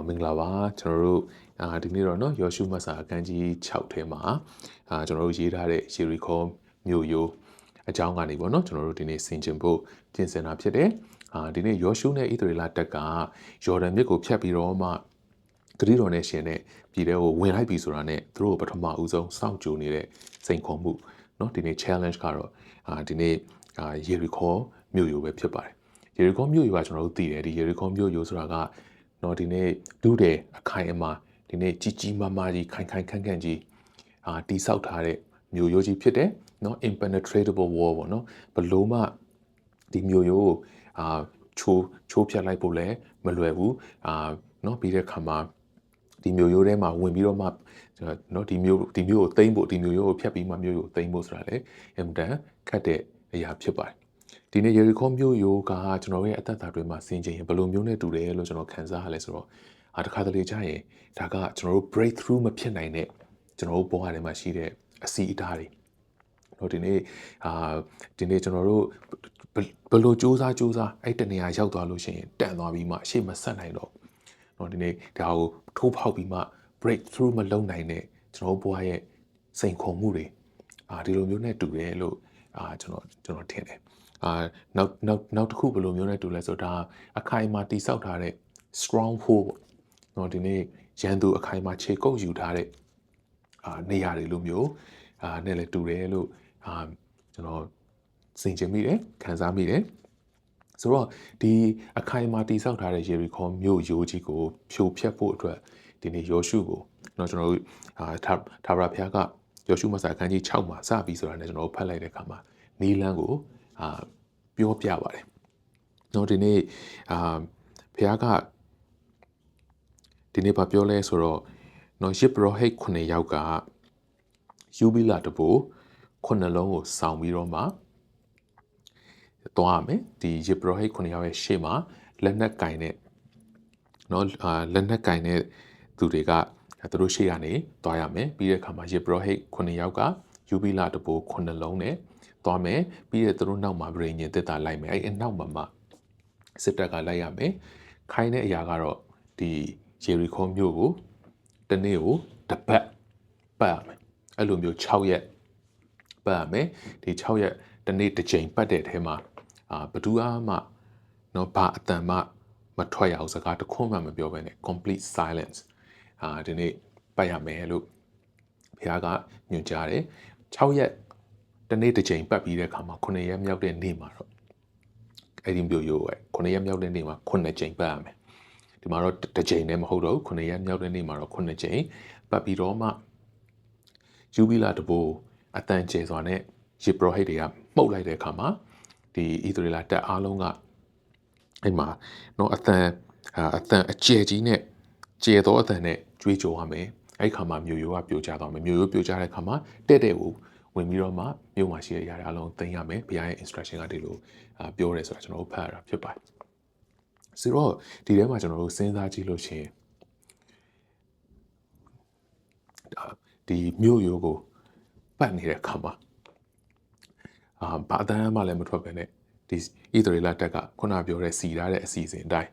မင်္ဂလာပါကျွန်တော်တို့ဒီနေ့တော့เนาะယောရှုမတ်စာအခန်းကြီး6ထဲမှာကျွန်တော်တို့ရေးထားတဲ့ယေရီခေါမြို့ရိုးအကြောင်းကနေပေါ့เนาะကျွန်တော်တို့ဒီနေ့ဆင်ခြင်ဖို့ပြင်ဆင်တာဖြစ်တယ်ဒီနေ့ယောရှုနဲ့ဣသရေလတပ်ကယော်ဒန်မြစ်ကိုဖြတ်ပြီးတော့မှဂရိတော်နဲ့ရှင်နဲ့ပြည်ထဲကိုဝင်လိုက်ပြီဆိုတာနဲ့သူတို့ပထမဦးဆုံးစောင့်ကြိုနေတဲ့စိန်ခေါ်မှုเนาะဒီနေ့ challenge ကတော့ဒီနေ့ယေရီခေါမြို့ရိုးပဲဖြစ်ပါတယ်ယေရီခေါမြို့ရိုးကကျွန်တော်တို့သိတယ်ဒီယေရီခေါမြို့ရိုးဆိုတာကနော်ဒီနေ့ဒုတဲ့အခိုင်အမာဒီနေ့ကြီးကြီးမားမားကြီးခိုင်ခန့်ကြီးတိဆောက်ထားတဲ့မြို့ရိုးကြီးဖြစ်တယ်နော် impenetrable wall ပေါ့နော်ဘလို့မှဒီမြို့ရိုးကိုချိုးဖြတ်လိုက်ဖို့လည်းမလွယ်ဘူးနော်ပြီးတဲ့အခါမှာဒီမြို့ရိုးထဲမှာဝင်ပြီးတော့မှနော်ဒီမြို့ကိုသိမ်းဖို့ဒီမြို့ရိုးကိုဖျက်ပြီးမှမြို့ရိုးကိုသိမ်းဖို့ဆိုတာလည်းအင်မတန်ခက်တဲ့အရာဖြစ်ပါတယ်ဒီနေ့ယေရီခေါမြို့ရိုးကကျွန်တော်ရဲ့အသက်တာတွေမှာဆင်ခြင်ရင်ဘယ်လိုမျိုးနဲ့တူတယ်လို့ကျွန်တော်ခံစားရလဲဆိုတော့တခါတလေကြာရင်ဒါကကျွန်တော်တို့ breakthrough မဖြစ်နိုင်တဲ့ကျွန်တော်တို့ဘဝထဲမှာရှိတဲ့အစီအတားတွေတော့ဒီနေ့ကျွန်တော်တို့ဘယ်လိုစူးစမ်းအဲ့တနေရာရောက်သွားလို့ရှိရင်တန်သွားပြီးမှရှေ့မဆက်နိုင်တော့တော့ဒီနေ့ဒါကိုထိုးဖောက်ပြီးမှ breakthrough မလုပ်နိုင်တဲ့ကျွန်တော်တို့ဘဝရဲ့စိန်ခေါ်မှုတွေဒီလိုမျိုးနဲ့တူတယ်လို့ကျွန်တော်ထင်တယ်နောက်တစ်ခုဘယ်လိုမျိုးနဲ့တူလဲဆိုတော့အခိုင်အမာတိဆောက်ထားတဲ့ stronghold ပေါ့နော်ဒီနေ့ရန်သူအခိုင်အမာခြေကုပ်ယူထားတဲ့နေရာတွေလိုမျိုးနဲ့လည်းတူတယ်လို့ကျွန်တော်စင်ကြင်မိတယ်ခံစားမိတယ်ဆိုတော့ဒီအခိုင်အမာတိဆောက်ထားတဲ့ယေရီခေါမြို့ရိုးကြီးကိုဖြိုဖျက်ဖို့အတွက်ဒီနေ့ယောရှုကိုကျွန်တော်တို့ထာဝရဘုရားကယောရှုမတ်စာအခန်းကြီး6မှာစပြီးဆိုတာနဲ့ကျွန်တော်ဖတ်လိုက်တဲ့အခါမှာနီလန်းကိုပြောပြပါတယ်။နော်ဒီနေ့ဘုရားကဒီနေ့ဘာပြောလဲဆိုတော့နော်ယစ်ဘရဟိတ်9ယောက်ကယူဘီလာတဘူ9လုံးကိုစောင်းပြီးတော့မှသွားမယ်ဒီယစ်ဘရဟိတ်9ယောက်ရဲ့ရှေ့မှာလက်နက်ကင်တဲ့နော်လက်နက်ကင်တဲ့သူတွေကသူတို့ရှေ့ကနေသွားရမယ်ပြီးတဲ့အခါမှာယစ်ဘရဟိတ်9ယောက်ကယူဘီလာတဘူ9လုံးနဲ့သွားမယ်ပြီးတဲ့သူတို့နောက်မှာဗြိဉ္ဉ်တက်တာလိုက်မယ်အဲ့အနောက်မှာစစ်တပ်ကလိုက်ရမယ်ခိုင်းတဲ့အရာကတော့ဒီယေရီခေါမြို့ကိုတနေ့ကိုတစ်ပတ်ပတ်ရမယ်အဲ့လိုမျိုး6ရက်ပတ်ရမယ်ဒီ6ရက်တနေ့တစ်ချိန်ပတ်တဲ့အထဲမှာဘယ်သူမှတော့ဘာအတန်မှမထွက်ရအောင်စကားတစ်ခွန်းမှမပြောဘဲနဲ့ complete silence ဒီနေ့ပတ်ရမယ်လို့ဘုရားကညွှန်ကြားတယ်6ရက်တနေ့တစ်ချိန်ပတ်ပြီးတဲ့အခါမှာ9ရက်မြောက်တဲ့နေ့မှာတော့အဲ့ဒီမျိုးရိုးပဲ9ရက်မြောက်တဲ့နေ့မှာ9ချိန်ပတ်ရမယ်ဒီမှာတော့တစ်ချိန်နဲ့မဟုတ်တော့ဘူး9ရက်မြောက်တဲ့နေ့မှာတော့9ချိန်ပတ်ပြီးတော့မှယူဘီလာတဘိုးအတန်ကျဲစွာနဲ့ယေဘရဟိတ်တွေကမှုတ်လိုက်တဲ့အခါမှာဒီဣသရေလတပ်အားလုံးကအဲ့မှာနော်အတန်အကျဲကြီးနဲ့ကျဲသောအတန်နဲ့ကြွေးကြော်ရမယ်အဲ့ခါမှာမြို့ရိုးကပြိုကျသွားမယ်မြို့ရိုးပြိုကျတဲ့အခါမှာတဲ့ကိုဝင်ပြီးတော့မှမြို့မှာရှိတဲ့ຢာတွေအလုံးသိမ်းရမယ်ဘုရားရဲ့ instruction ကဒီလိုပြောရဲဆိုတာကျွန်တော်တို့ဖတ်ရတာဖြစ်ပါတယ်ဆိုတော့ဒီထဲမှာကျွန်တော်တို့စဉ်းစားကြည့်လို့ရှိရင်ဒီမြို့ရိုးကိုပတ်နေတဲ့အခါမှာဘာအတန်းမှလည်းမထွက်ပဲနဲ့ဒီဣသရေလတပ်ကခုနပြောတဲ့စီထားတဲ့အစီအစဉ်အတိုင်း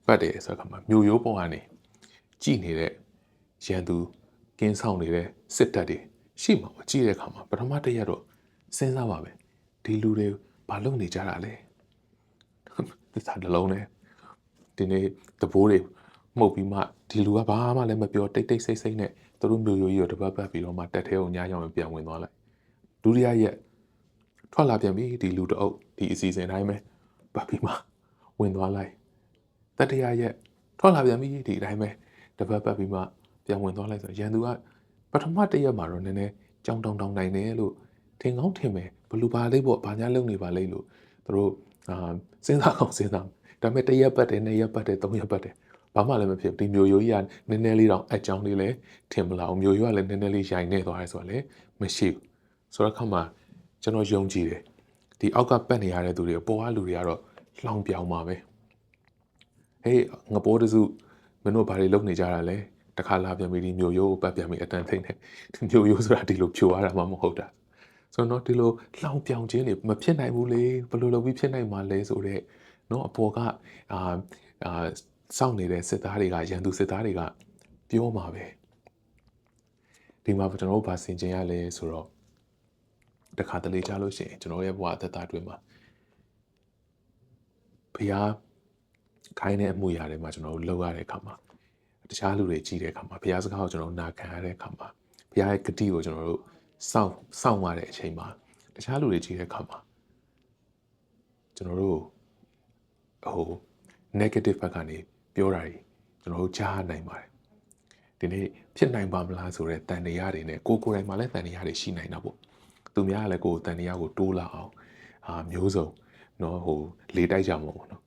ပတ်တယ်ဆိုတဲ့အခါမှာမြို့ရိုးပေါ်ကနေကြည်နေတဲ့ရန်သူကင်းဆောင်နေတဲ့စစ်တပ်တွေရှိမှာကြည့်တဲ့အခါမှာပထမတစ်ရက်တော့စဉ်းစားပါပဲဒီလူတွေဘာလုပ်နေကြတာလဲသစ္စာတစ်လုံးနဲ့ဒီနေ့တဘိုးတွေမှုတ်ပြီးမှဒီလူကဘာမှလည်းမပြောတိတ်ဆိတ်နဲ့သူတို့မျိုးရိုးကြီးကိုတပတ်ပတ်ပြီးတော့မှတက်ထဲကိုညရောက်ပြန်ဝင်သွားလိုက်ဒုတိယရက်ထွက်လာပြန်ပြီဒီလူတအုပ်ဒီအစီအစဉ်တိုင်းပဲပတ်ပြီးမှဝင်သွားလိုက်တတိယရက်ထွက်လာပြန်ပြီဒီအတိုင်းပဲတပတ်ပတ်ပြီးမှပြန်ဝင်သွားလိုက်ဆိုရန်သူကပထမတစ်ရက်မှာတော့နည်းနည်းကြောင်တောင်နိုင်တယ်လို့ထင်ကောင်းထင်မယ်ဘလူပါလေးပေါ့ဘာညာလုံနေပါလိမ့်လို့သူတို့စဉ်းစားကောင်းစဉ်းစားဒါပေမဲ့တစ်ရက်ပတ်တယ်နှစ်ရက်ပတ်တယ်သုံးရက်ပတ်တယ်ဘာမှလည်းမဖြစ်ဒီမျိုးရိုးကြီးကနည်းနည်းလေးတော့အကြောင်းလေးလည်းထင်မလာအောင်မျိုးရိုးကလည်းနည်းနည်းလေးရိုင်နေသွားတယ်ဆိုတော့လည်းမရှိဘူးဆိုတော့ခါမှကျွန်တော်ယုံကြည်တယ်ဒီအောက်ကပတ်နေရတဲ့သူတွေပေါ်ကလူတွေကတော့လောင်ပြောင်ပါပဲဟေးငပိုးတစုမင်းတို့ဘာတွေလုပ်နေကြတာလဲတခါလာပြန်ပြီးဒီမျိုးရိုးကိုပတ်ပြန်ပြီးအတန်ထိတ်နေဒီမျိုးရိုးဆိုတာဒီလိုဖြိုရတာမှမဟုတ်တာဆိုတော့ဒီလိုလောင်ပြောင်ခြင်းတွေမဖြစ်နိုင်ဘူးလေဘယ်လိုလုပ်ပြီးဖြစ်နိုင်မှာလဲဆိုတော့နော်အပေါ်က စောင့်နေတဲ့စစ်သားတွေကရန်သူစစ်သားတွေကပြောမှာပဲဒီမှာကျွန်တော်တို့ဗာဆင်ကျင်ရလဲဆိုတော့တခါတလေကြားလို့ရှိရင်ကျွန်တော်ရဲ့ဘဝအသက်တာအတွင်းမှာဖျားခိုင်းတဲ့အမှုရာတွေမှာကျွန်တော်တို့လောက်ရတဲ့အခါမှာတခြားလူတွေကြည့်တဲ့အခါမှာဖျားစကားကိုကျွန်တော်နာခံရတဲ့အခါမှာဖျားရဲ့ဂတိကိုကျွန်တော်တို့စောင့်ရတဲ့အချိန်မှာတခြားလူတွေကြည့်တဲ့အခါမှာကျွန်တော်တို့negative ဘက်ကနေပြောတာတွေကျွန်တော်တို့ကြားနိုင်ပါတယ်ဒီနေ့ဖြစ်နိုင်ပါမလားဆိုတဲ့တန်တရားတွေနဲ့ကိုယ်တိုင်မှလည်းတန်တရားတွေရှိနိုင်တာပေါ့သူများကလည်းကိုယ်တန်တရားကိုတိုးလာအောင်မျိုးစုံနော်လေတိုက်ကြမှာပေါ့နော်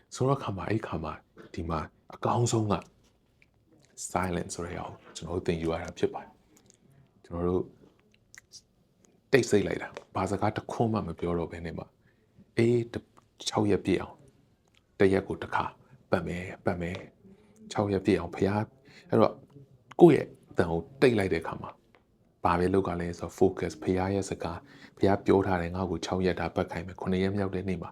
ဆိုတော့ခါမှာအဲ့ခါမှာဒီမှာအကောင်းဆုံးက silence ဆိုရအောင်ကျွန်တော်တို့သင်ယူရတာဖြစ်ပါတယ်ကျွန်တော်တို့တိတ်ဆိတ်လိုက်တာဘာစကားတစ်ခွန်းမှမပြောတော့ဘဲနဲ့မှ6ရက်ပြည့်အောင်တရက်ကိုတစ်ခါပတ်မယ်6ရက်ပြည့်အောင်ဖျားအဲ့တော့ကိုယ့်ရဲ့တန်ကိုတိတ်လိုက်တဲ့အခါမှာဘာပဲလုပ်ကလဲဆိုတော့ focus ဖျားရဲ့စကားဖျားပြောထားတယ်ငါ့ကို6ရက်တာပတ်ခိုင်းမယ်9ရက်မြောက်တဲ့နေ့မှာ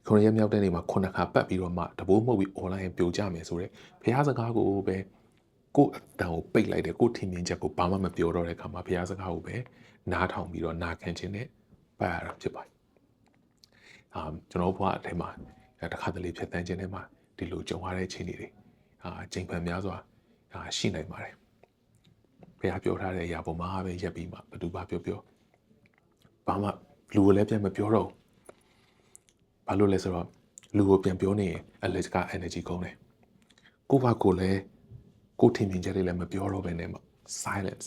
9ရက်မြောက်တဲ့နေ့မှာ9ခါပတ်ပြီးတော့မှတဘိုးမှုတ်ပြီး online ပြိုကြမယ်ဆိုတော့ဖျားစကားကိုပဲကိုယ့်အတန်ကိုပိတ်လိုက်တယ်ကိုယ့်ထင်မြင်ချက်ကိုဘာမှမပြောတော့တဲ့အခါမှာဖျားစကားကိုပဲနားထောင်ပြီးတော့နာခံခြင်းနဲ့ပတ်ရတာဖြစ်ပါတယ်ကျွန်တော်ဘဝအထဲမှာတစ်ခါတလေဖြတ်တန်းခြင်းထဲမှာဒီလိုကြုံရတဲ့အခြေအနေတွေချိန်ပန်များစွာရှိနိုင်ပါတယ်ဘုရားပြောထားတဲ့အရာပေါ်မှာပဲရက်ပြီးမှဘယ်သူဘာပြောဘာမှလူကိုလည်းပြန်မပြောတော့ဘာလို့လဲဆိုတော့လူကိုပြန်ပြောနေရင် electrical energy ကုန်တယ်ကိုယ့်ဘာကိုလည်းကိုယ်ထင်မြင်ချက်တွေလည်းမပြောတော့ဘဲနဲ့မှ silence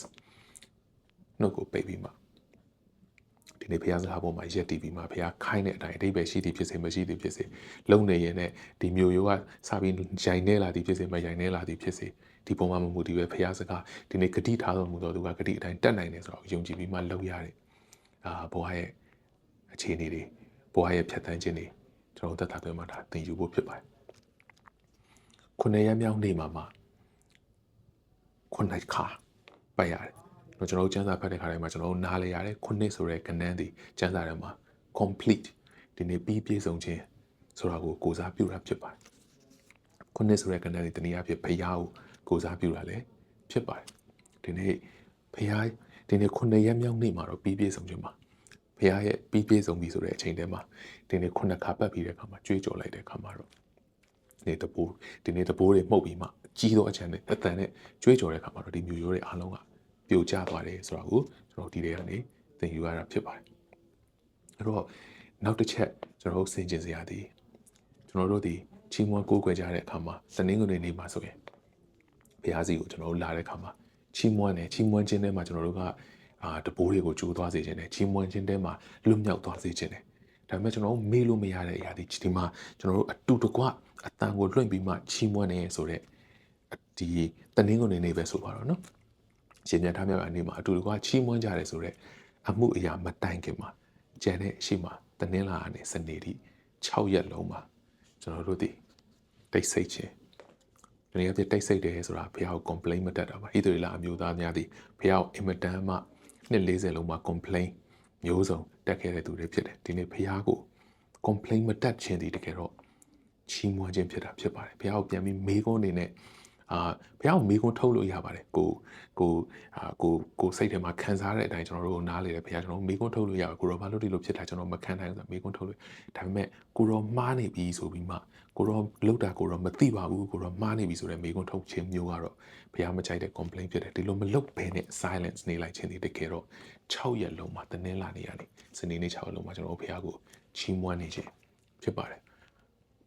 နှုတ်ကိုပိတ်ပြီးမှဒီနေ့ဘုရားစကားပေါ်မှာရက်တည်ပြီးမှဘုရားခိုင်းတဲ့အတိုင်းအတိတ်ပဲရှိသည်ဖြစ်စေမရှိသည်ဖြစ်စေလုံနေရင်နဲ့ဒီမျိုးရိုးကစပြီးရိုင်နေလာသည်ဖြစ်စေမရိုင်နေလာသည်ဖြစ်စေဒီပုံမှာမမှုဒီပဲဘုရားစကားဒီနေ့ဂတိထားတော်မူတော်သူကဂတိအတိုင်းတက်နိုင်တယ်ဆိုတော့ယုံကြည်ပြီးမှလုပ်ရတယ်ဘုရားရဲ့အခြေအနေတွေဘုရားရဲ့ဖြတ်သန်းခြင်းတွေကျွန်တော်သက်သာသွင်းမှာဒါသင်ယူဖို့ဖြစ်ပါတယ်9ရက်မြောက်နေ့မှာ9ခါပတ်ရတယ်ကျွန်တော်ကျမ်းစာဖတ်တဲ့ခါတိုင်းမှာကျွန်တော်နားလေရတယ်9ဆိုတဲ့ကဏ္ဍဒီကျမ်းစာထဲမှာ complete ဒီနေ့ပြီးပြည့်စုံခြင်းဆိုတာကိုကိုးစားပြုတာဖြစ်ပါတယ်9ဆိုတဲ့ကဏ္ဍဒီတနည်းအားဖြင့်ဘုရားကိုကိုးစားပြုတာလည်းဖြစ်ပါတယ်ဒီနေ့ဘုရားဒီနေ့9ရက်မြောက်နေ့မှာတော့ပြီးပြည့်စုံခြင်းပါဘုရားရဲ့ပြီးပြည့်စုံပြီဆိုတဲ့အချိန်တည်းမှာဒီနေ့9ခါပတ်ပြီးတဲ့အခါမှာကြွေးကြော်လိုက်တဲ့အခါမှာတော့ဒီနေ့တပိုးတွေမှုတ်ပြီးမှကြီးသောအချမ်းနဲ့အတန်နဲ့ကြွေးကြော်တဲ့အခါမှာတော့ဒီမျိုးရိုးတွေအားလုံးကပြိုကျသွားတယ်ဆိုတာကိုကျွန်တော်ဒီထဲကနေသင်ယူရတာဖြစ်ပါတယ်အဲ့တော့နောက်တစ်ချက်ကျွန်တော်တို့ဆင်ခြင်စရာဒီကျွန်တော်တို့ဒီချီးမွမ်းကိုးကွယ်ကြတဲ့အခါမှာတနင်္ဂနွေနေ့မှာဆိုရင်ဘုရားစီကိုကျွန်တော်တို့လာတဲ့အခါမှာချီးမွမ်းခြင်းထဲမှာကျွန်တော်တို့ကတပိုးတွေကိုကြိုးသွားစေခြင်းနဲ့ချီးမွမ်းခြင်းထဲမှာလွတ်မြောက်သွားစေခြင်းနဲ့ဒါပေမဲ့ကျွန်တော်တို့မေ့လို့မရတဲ့အရာဒီမှာကျွန်တော်တို့အတူတကွအတန်ကိုလွှင့်ပြီးမှချီးမွမ်းနေဆိုတဲ့ဒီတနင်္ဂနွေနေ့ပဲဆိုပါတော့နော်ရှင်ပြန်ထားမြောက်အနေမှာအတူတကွချီးမွမ်းကြတယ်ဆိုတော့အမှုအရာမတိုင်ခင်မှာကျန်တဲ့အရှိမှာတနင်္လာကနေစနေထိ6ရက်လုံးမှာကျွန်တော်တို့ဒီတိတ်ဆိတ်ခြင်းဒီနေ့အဖြစ်တိတ်ဆိတ်တယ်ဆိုတာဘုရားကို complain မတတ်တာပါဟိသရီလာအမျိုးသားများသည်ဘုရားကိုအင်မတန်မှနှစ်40လုံးမှာ complain မျိုးစုံတက်ခဲ့တဲ့သူတွေဖြစ်တယ်ဒီနေ့ဘုရားကို complain မတတ်ခြင်းဒီတကယ်တော့ချီးမွမ်းခြင်းဖြစ်တာဖြစ်ပါတယ်ဘုရားကိုပြန်ပြီးမေးခွန်းနေနဲ့ဘုရားကိုမေးခွန်းထုတ်လို့ရပါတယ်ကိုစိတ်ထဲမှာခံစားတဲ့အတိုင်းကျွန်တော်တို့နားလေတယ်ဘုရားကျွန်တော်မေးခွန်းထုတ်လို့ရပါတယ်ကိုရောဘာလို့ဒီလိုဖြစ်တာကျွန်တော်မခံနိုင်ဘူးဆိုမေးခွန်းထုတ်လို့ဒါပေမဲ့ကိုရောမှားနေပြီဆိုပြီးမှကိုရောလောက်တာကိုရောမသိပါဘူးကိုရောမှားနေပြီဆိုတဲ့မေးခွန်းထုတ်ခြင်းမျိုးကတော့ဘုရားမကြိုက်တဲ့ complaint ဖြစ်တယ်ဒီလိုမလုပ်ဘဲနဲ့ silence နေလိုက်ခြင်းဒီတကယ်တော့6ရက်လုံးမှာတနင်္လာနေ့ကနေစနေနေ့6ရက်လုံးမှာကျွန်တော်ဘုရားကိုချီးမွမ်းနေခြင်းဖြစ်ပါတယ်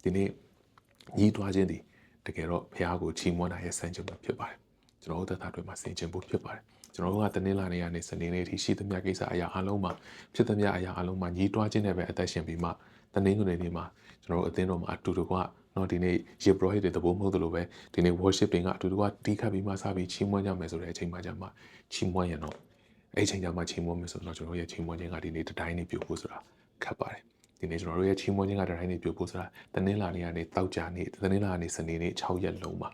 ဒီနေ့ညီးတွားခြင်းဒီတကယ်တော့ဘုရားကိုချီးမွမ်းတာရဲ့စံချိန်ပဲဖြစ်ပါတယ်ကျွန်တော်တို့သက်တာတွေမှာဆင်ခြင်ဖို့ဖြစ်ပါတယ်ကျွန်တော်တို့ကတနင်္လာနေ့ကနေစနေနေ့ထိရှိသမျှကိစ္စအရာအလုံးမှာဖြစ်သမျှအရာအလုံးမှာညီးတွားခြင်းနဲ့ပဲအသက်ရှင်ပြီးမှတနင်္ဂနွေနေ့မှာကျွန်တော်တို့အသင်းတော်မှာအတူတူကတော့ဒီနေ့ယေဘရဟိတွေတဘိုးမဟုတ်သလိုပဲဒီနေ့ worship တွေကအတူတူကတီးခတ်ပြီးမှစပြီးချီးမွမ်းကြမယ်ဆိုတဲ့အချိန်မှကျမှချီးမွမ်းရတော့အဲ့ချိန်ကျမှချီးမွမ်းမယ်ဆိုတော့ကျွန်တော်ရဲ့ချီးမွမ်းခြင်းကဒီနေ့တတိုင်းနေပြုဖို့ဆိုတာခက်ပါတယ်ဒီနေ့ကျွန်တော်တို့ရဲ့ချီးမွမ်းခြင်းကတတိုင်းနေပြုဖို့ဆိုတာတနင်္လာနေ့ကနေတောက်ကြနေ့တနင်္လာနေ့စနေနေ့6ရက်လုံးမှာ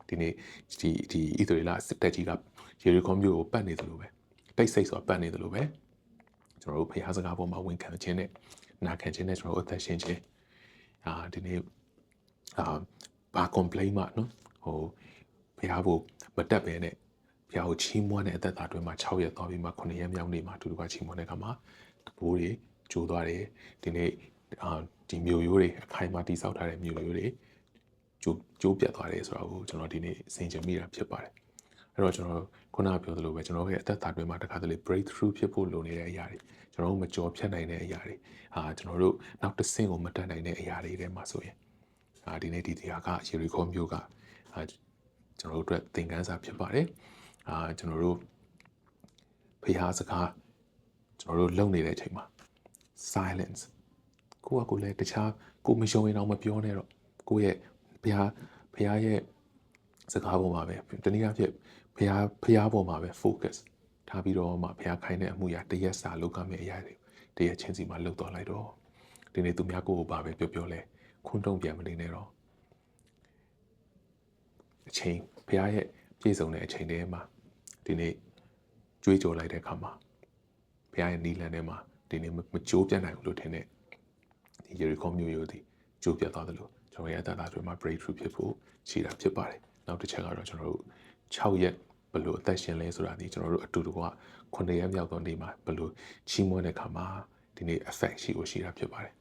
ဒီနေ့ဒီဣသရေလစစ်တပ်ကြီးကယေရီခေါမြို့ကိုပတ်နေသလိုပဲတိတ်ဆိတ်စွာပတ်နေသလိုပဲကျွန်တော်တို့ဖခင်စကားပေါ်မှာဝန်ခံခြင်းနဲ့နာခံခြင်းနဲ့ကျွန်တော်တို့အသက်ရှင်ခြင်းဒီနေ့ဘ ဘာ complain မှနော်ဟိုဘုရားကိုမတက်ပဲနဲ့ဘုရားကိုချီးမွမ်းတဲ့အသက်တာအတွင်းမှာ6ရက်သွားပြီးမှ9ရက်မြောက်နေ့မှာတူတူကချီးမွမ်းတဲ့အခါမှာတဘိုးတွေကျိုးသွားတယ်ဒီနေ့ဒီမြို့ရိုးတွေအခိုင်အမာတိဆောက်ထားတဲ့မြို့ရိုးတွေကျိုးပြတ်သွားတယ်ဆိုတာကိုကျွန်တော်ဒီနေ့ဆင်ခြင်မိတာဖြစ်ပါတယ်အဲ့တော့ကျွန်တော်ခုနပြောသလိုပဲကျွန်တော်ရဲ့အသက်တာအတွင်းမှာတစ်ခါတလေ breakthrough ဖြစ်ဖို့လိုနေတဲ့အရာတွေကျွန်တော်တို့မကြော်ဖြတ်နိုင်တဲ့အရာတွေကျွန်တော်တို့နောက်တစ်ဆင့်ကိုမတက်နိုင်တဲ့အရာတွေထဲမှာဆိုရင်ဒီနေ့ဒီတရားကယေရီခေါမြို့ကကျွန်တော်တို့အတွက်သင်ခန်းစာဖြစ်ပါတယ်ကျွန်တော်တို့ဖျားစကားကျွန်တော်တို့လုံနေတဲ့အချိန်မှာ silence ကိုလည်းတခြားကိုမယုံရင်တော့မပြောနဲ့တော့ကိုရဲ့ဖျားရဲ့စကားပေါ်မှာပဲတနည်းအားဖြင့်ဖျားပေါ်မှာပဲ focus ထားပြီးတော့မှဖျားခိုင်းတဲ့အမှုရာတရက်စာလုပ်ရမယ့်အရာတွေတရက်ချင်းစီမှာလုပ်တော့လိုက်တော့ဒီနေ့သူများကိုပါပဲပြောလဲခွန်းတုံးပြန်မနေနဲ့တော့အချိန်ဖျားရဲ့ပြည့်စုံတဲ့အချိန်တွေမှာဒီနေ့ကြွေးကြော်လိုက်တဲ့အခါမှာဖျားရဲ့နီလန်ထဲမှာဒီနေ့မကြိုးပြတ်နိုင်ဘူးလို့ထင်တဲ့ဒီယေရီခေါမြို့ရိုးဒီကြိုးပြတ်သွားတယ်လို့ကျွန်တော်ရဲ့အသက်တာတွေမှာ breakthrough ဖြစ်ဖို့ရှိတာဖြစ်ပါတယ်နောက်တစ်ချက်ကတော့ကျွန်တော်တို့6ရက်ဘယ်လိုအသက်ရှင်လဲဆိုတာဒီကျွန်တော်တို့အတူတူက9ရက်မြောက်သောနေ့မှာဘယ်လိုချီးမွမ်းတဲ့အခါမှာဒီနေ့ effect ရှိတာဖြစ်ပါတယ်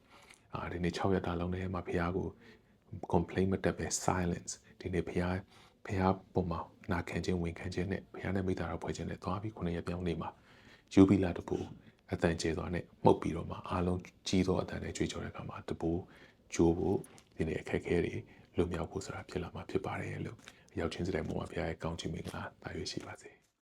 ဒီနေ့6ရက်တာလုံးထဲမှာဖျားကို complain မတက်ပဲ silence ဒီနေ့ဖျားပုံမှာနာခံခြင်းဝန်ခံခြင်းနဲ့ဖျားနဲ့မိသားစုဖွဲ့ခြင်းနဲ့သွားပြီး9ရက်ပြောင်းနေမှာယူဘီလာတပူအတန်ကျဲသွားနဲ့မှုတ်ပြီးတော့မှအားလုံးကြီးသောအတန်နဲ့ကြွေးကြော်တဲ့အခါမှာတပူကျိုးဖို့ဒီနေ့အခက်အခဲတွေလွတ်မြောက်ဖို့ဆိုတာဖြစ်လာမှာဖြစ်ပါတယ်လို့ရောက်ချင်းစတဲ့ဘုရားဖျားရဲ့ကောင်းချီးမင်္ဂလာတာရွေးရှိပါစေ